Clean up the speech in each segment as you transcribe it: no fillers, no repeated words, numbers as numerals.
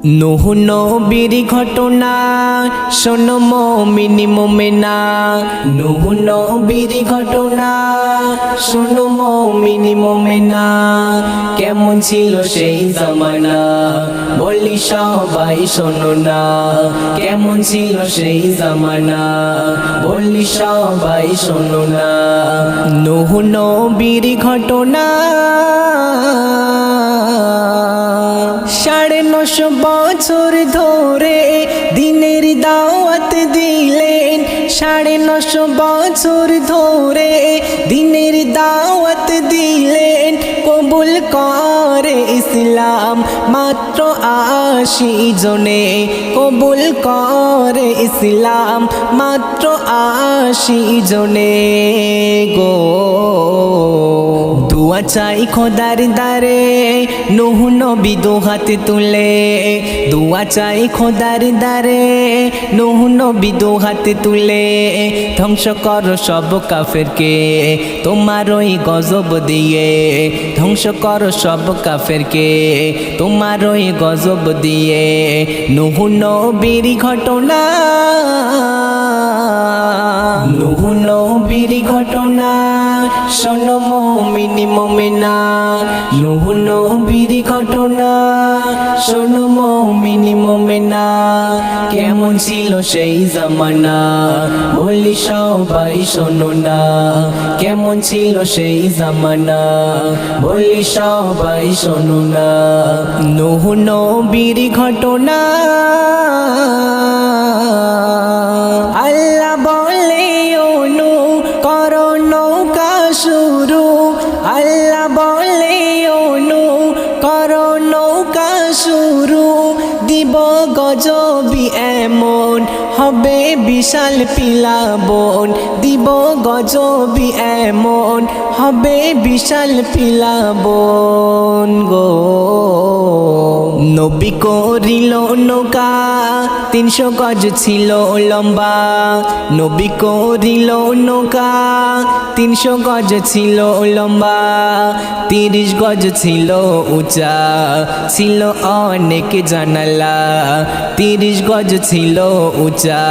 নূহ নবীর ঘটনা শোনো মুমিন মুমিনা। নূহ নবীর ঘটনা শোনো মুমিন মুমিনা। কেমন ছিল সেই জামানা বলি সবাই শোনো না। কেমন ছিল সেই জামানা বলি সবাই শোনো না। নূহ নবীর ঘটনা 950 বছর ধরে দিনের দাওয়াত দিলেন। 950 বছর ধরে দিনের দাওয়াত দিলেন। কবুল করে ইসলাম মাত্র 80 জনে। কবুল করে ইসলাম মাত্র 80 জনে গো। দুয়া চাই খোদার দারে নূহ নবী দুহাত তুলে। দুয়া চাই খোদার দারে নূহ নবী দুহাত তুলে। ধ্বংস করো সব কাফেরকে তোমার ওই গজব দিয়ে। ধ্বংস করো সব কাফেরকে তোমার ওই গজব দিয়ে। নূহ নবীর ঘটনা নূহ নবীর ঘটনা শোনো মুমিন মুমিনা। নূহ নবীর ঘটনা শোনো মুমিন মুমিনা। কেমন ছিল সেই জামানা বলি সবাই শোনো না। কেমন ছিল সেই জামানা বলি সবাই শোনো না। নূহ নবীর ঘটনা আল্লাহ বলে ও নূহ করো নৌকা শুরু। আল্লাহ বলে ও নূহ করো নৌকা শুরু। দিব গজবি এমন হবে বিশাল পিলাবন। দিব গজবি এমন হবে বিশাল পিলাবন গো। নবী করিল নৌকা 300 গজ ছিল লম্বা। নবী করিল নৌকা 300 গজ ছিল লম্বা। 30 গজ ছিল উঁচা ছিল অনেক জানালা। 30 গজ ছিল উঁচা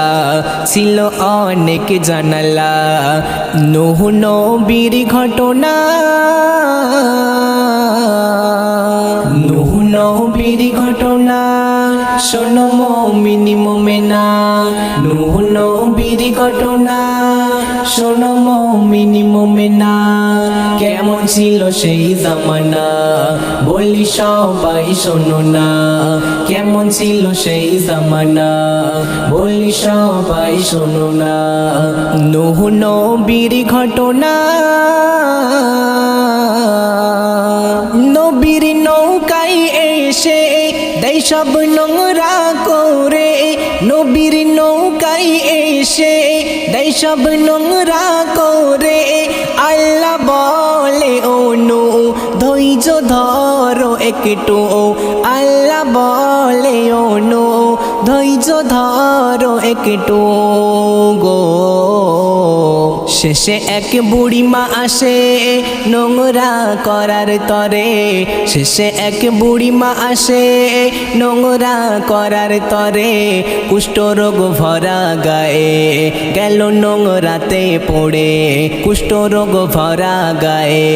ছিল অনেক জানালা। নূহ নবীর ঘটনা নূহ নবীর ঘটনা শোনো মুমিন মুমিনা। নূহ নবীর ঘটনা শোনো মুমিন মুমিনা। কেমন ছিল সেই জামানা বলি সবাই শোনো না। কেমন ছিল সেই জামানা বলি সবাই শোনো না। নূহ নবীর ঘটনা নবীর নৌকায় এসে দেয় সব নোংরা করে। নবীর নৌকায় এসে দেয় সব নোংরা করে। আল্লাহ বলে ও নূহ ধৈর্য ধরো একটু। আল্লাহ বলে ও নূহ ধৈর্য ধরো একটু গো। শেষে এক বুড়িমা আসে নোংরা করার তরে। শেষে এক বুড়িমা আসে নোংরা করার তরে। কুষ্ঠরোগ ভরা গায়ে গেল নোংরাতে পড়ে। কুষ্ঠরোগ ভরা গায়ে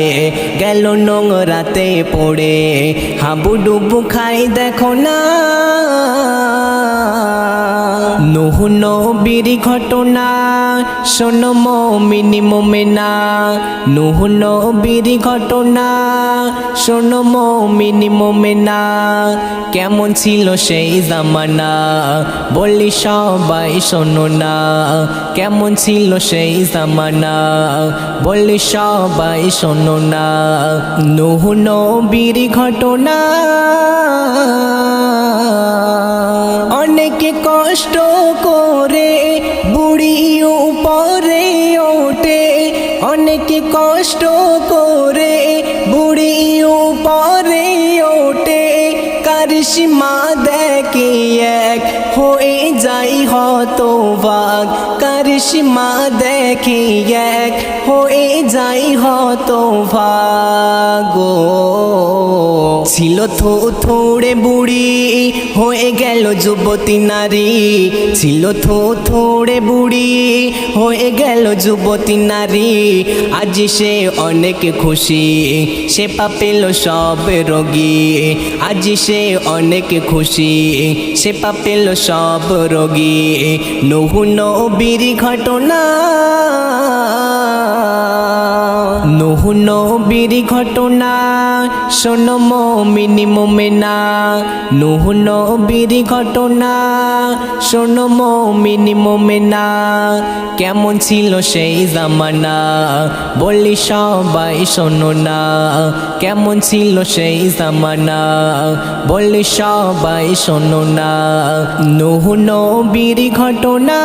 গেল নোংরাতে পড়ে। হাবুডুবু খাই দেখো না। নূহ নবীর ঘটনা শোনো মুমিন মুমিনা। নূহ নবীর ঘটনা শোনো মুমিন মুমিনা। কেমন ছিল সেই জামানা বলি সবাই শোনো না। কেমন ছিল সেই জামানা বলি সবাই শোনো না। নূহ নবীর ঘটনা অনেকে কষ্ট করে বুড়ি উপরে ওঠে। অনেকে কষ্ট করে বুড়ি উপরে ওঠে। কারিশমা দেখে এক হয়ে যাই হতবাক। ক্ষমার সীমা দেখি এক হয়ে যাই হতভাগো। ছিল থোড়ে বুড়ি হয়ে গেল যুবতী নারী, ছিল থোড়ে বুড়ি হয়ে গেল যুবতী নারী। আজ সে অনেক খুশি, সে পেল সব রোগী। আজ সে অনেক খুশি, সে পেল সব রোগী। নূহ নবীর ঘটনা, নূহ নবীর ঘটনা শোনো মুমিন মুমিনা। নূহ নবীর ঘটনা শোনো মুমিন মুমিনা। কেমন ছিল সেই জামানা বলি সবাই শোনো না। কেমন ছিল সেই জামানা বলি সবাই শোনো না। নূহ নবীর ঘটনা।